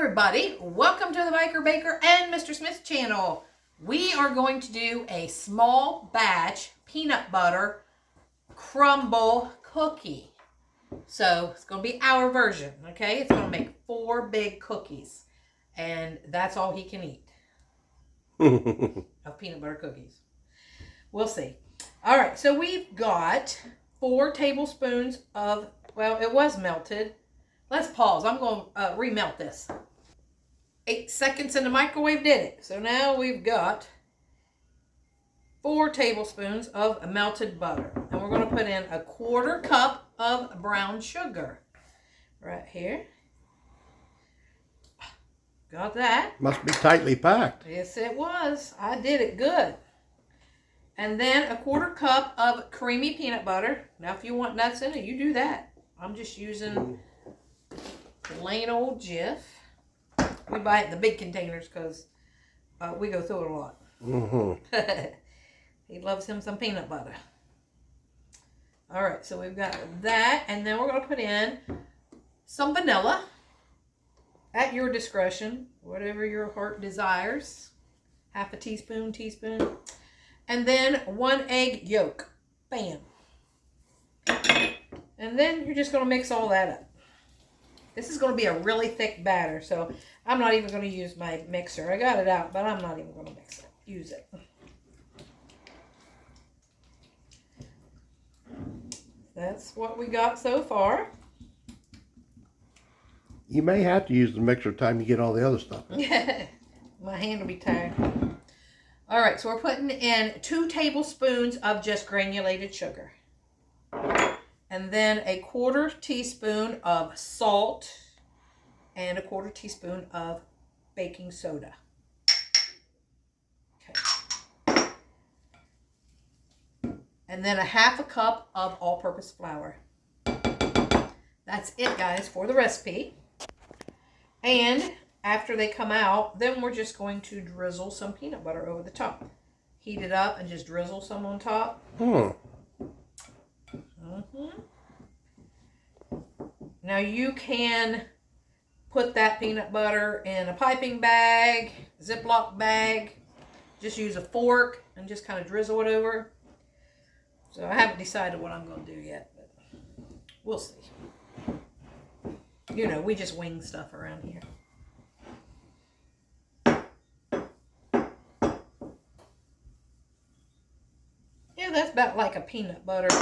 everybody, welcome to the Biker Baker and Mr. Smith channel. We are going to do a small batch peanut butter crumble cookie. So it's going to be our version, okay? It's going to make 4 big cookies, and that's all he can eat of peanut butter cookies. We'll see. All right, so we've got 4 tablespoons of, well, it was melted. Let's pause. I'm going to remelt this. 8 seconds in the microwave did it. So now we've got 4 tablespoons of melted butter. And we're going to put in a 1/4 cup of brown sugar. Right here. Got that. Must be tightly packed. Yes, it was. I did it good. And then a 1/4 cup of creamy peanut butter. Now, if you want nuts in it, you do that. I'm just using plain old Jif. We buy it in the big containers because we go through it a lot. Mm-hmm. He loves him some peanut butter. All right, so we've got that. And then we're going to put in some vanilla at your discretion, whatever your heart desires. 1/2 teaspoon. And then 1 egg yolk. Bam. And then you're just going to mix all that up. This is going to be a really thick batter, so I'm not even going to use my mixer. I got it out, but I'm not even going to use it. That's what we got so far. You may have to use the mixer time you get all the other stuff in. My hand will be tired. All right, so we're putting in 2 tablespoons of just granulated sugar. And then a 1/4 teaspoon of salt and a 1/4 teaspoon of baking soda. Okay. And then a 1/2 cup of all-purpose flour. That's it, guys, for the recipe. And after they come out, then we're just going to drizzle some peanut butter over the top. Heat it up and just drizzle some on top. Now you can put that peanut butter in a piping bag, Ziploc bag. Just use a fork and just kind of drizzle it over. So I haven't decided what I'm going to do yet, but we'll see. You know, we just wing stuff around here. Yeah, that's about like a peanut butter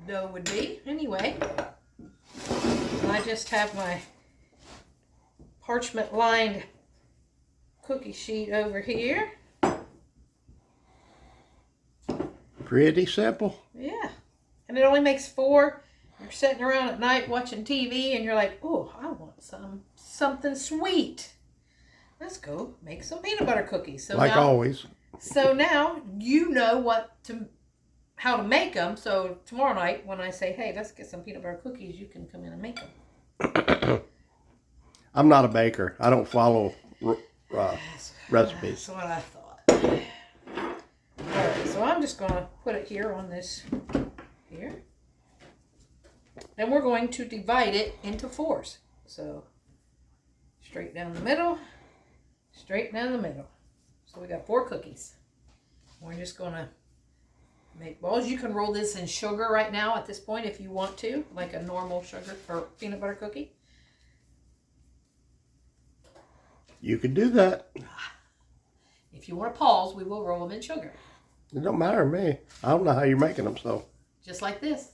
dough would be. Anyway, I just have my parchment lined cookie sheet over here. Pretty simple. Yeah, and it only makes 4. You're sitting around at night watching TV and you're like, oh, I want something sweet. Let's go make some peanut butter cookies. So like now, always. So now you know how to make them. So tomorrow night when I say, hey, let's get some peanut butter cookies, you can come in and make them. I'm not a baker. I don't follow recipes. That's what I thought. All right, so I'm just going to put it here on this here. Then we're going to divide it into 4s. So straight down the middle, straight down the middle. So we got 4 cookies. We're just going to make balls. You can roll this in sugar right now at this point if you want to, like a normal sugar or peanut butter cookie. You can do that. If you want to pause, we will roll them in sugar. It don't matter to me. I don't know how you're making them, so. Just like this.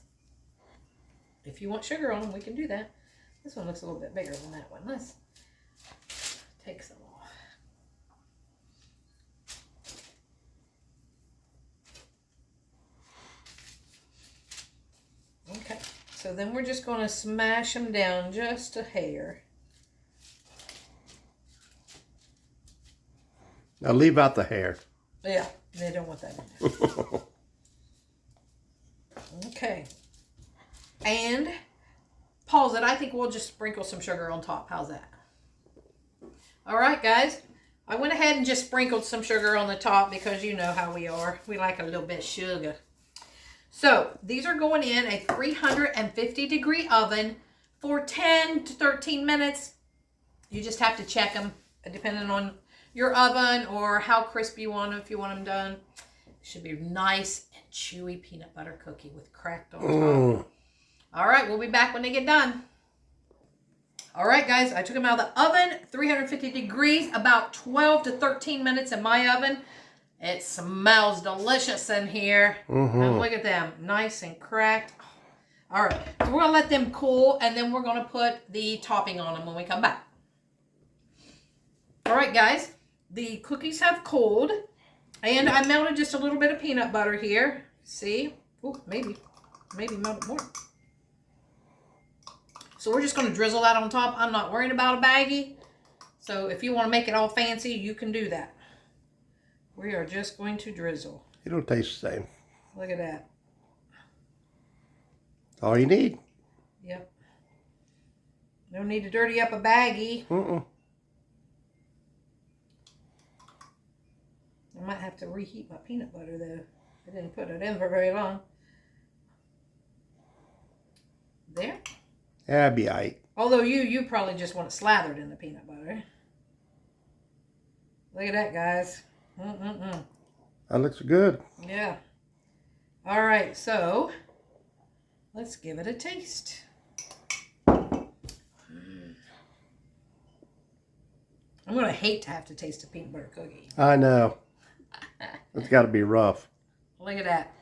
If you want sugar on them, we can do that. This one looks a little bit bigger than that one. Let's take some off. Okay, so then we're just going to smash them down just a hair. Now leave out the hair. Yeah, they don't want that in there. Okay. And pause it. I think we'll just sprinkle some sugar on top. How's that? All right, guys. I went ahead and just sprinkled some sugar on the top because you know how we are. We like a little bit of sugar. So these are going in a 350-degree oven for 10 to 13 minutes. You just have to check them depending on your oven or how crispy you want them. If you want them done, it should be nice and chewy peanut butter cookie with cracked on top. All right, we'll be back when they get done. All right, guys, I took them out of the oven, 350 degrees, about 12 to 13 minutes in my oven. It smells delicious in here. And look at them, nice and cracked. All right, so we're gonna let them cool, and then we're gonna put the topping on them when we come back. All right, guys, the cookies have cooled, and I melted just a little bit of peanut butter here. See? Ooh, maybe melted more. So we're just going to drizzle that on top. I'm not worrying about a baggie. So if you want to make it all fancy, you can do that. We are just going to drizzle. It'll taste the same. Look at that. That's all you need. Yep. No need to dirty up a baggie. I might have to reheat my peanut butter though. I didn't put it in for very long. There. Yeah, be all right. Although you probably just want it slathered in the peanut butter. Look at that, guys. That looks good. Yeah. All right, so let's give it a taste. I'm going to hate to have to taste a peanut butter cookie. I know. It's got to be rough. Look at that.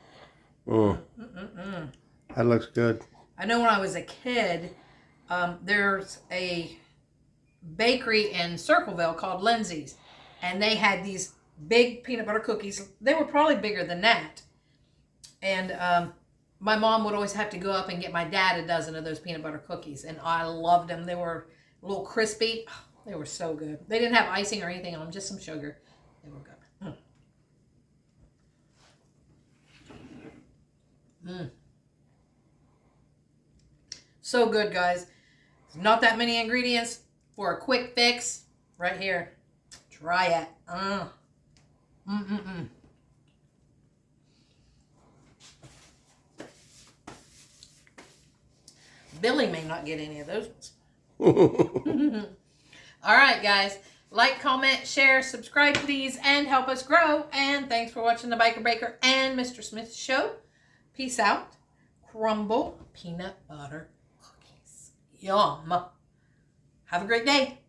That looks good. I know when I was a kid, there's a bakery in Circleville called Lindsay's, and they had these big peanut butter cookies. They were probably bigger than that. And my mom would always have to go up and get my dad a dozen of those peanut butter cookies, and I loved them. They were a little crispy. They were so good. They didn't have icing or anything on them, just some sugar. They were good. So good, guys. There's not that many ingredients for a quick fix. Right here. Try it. Billy may not get any of those ones. All right, guys. Like, comment, share, subscribe, please, and help us grow. And thanks for watching the Biker Baker and Mr. Smith Show. Peace out. Crumble peanut butter cookies. Yum. Have a great day.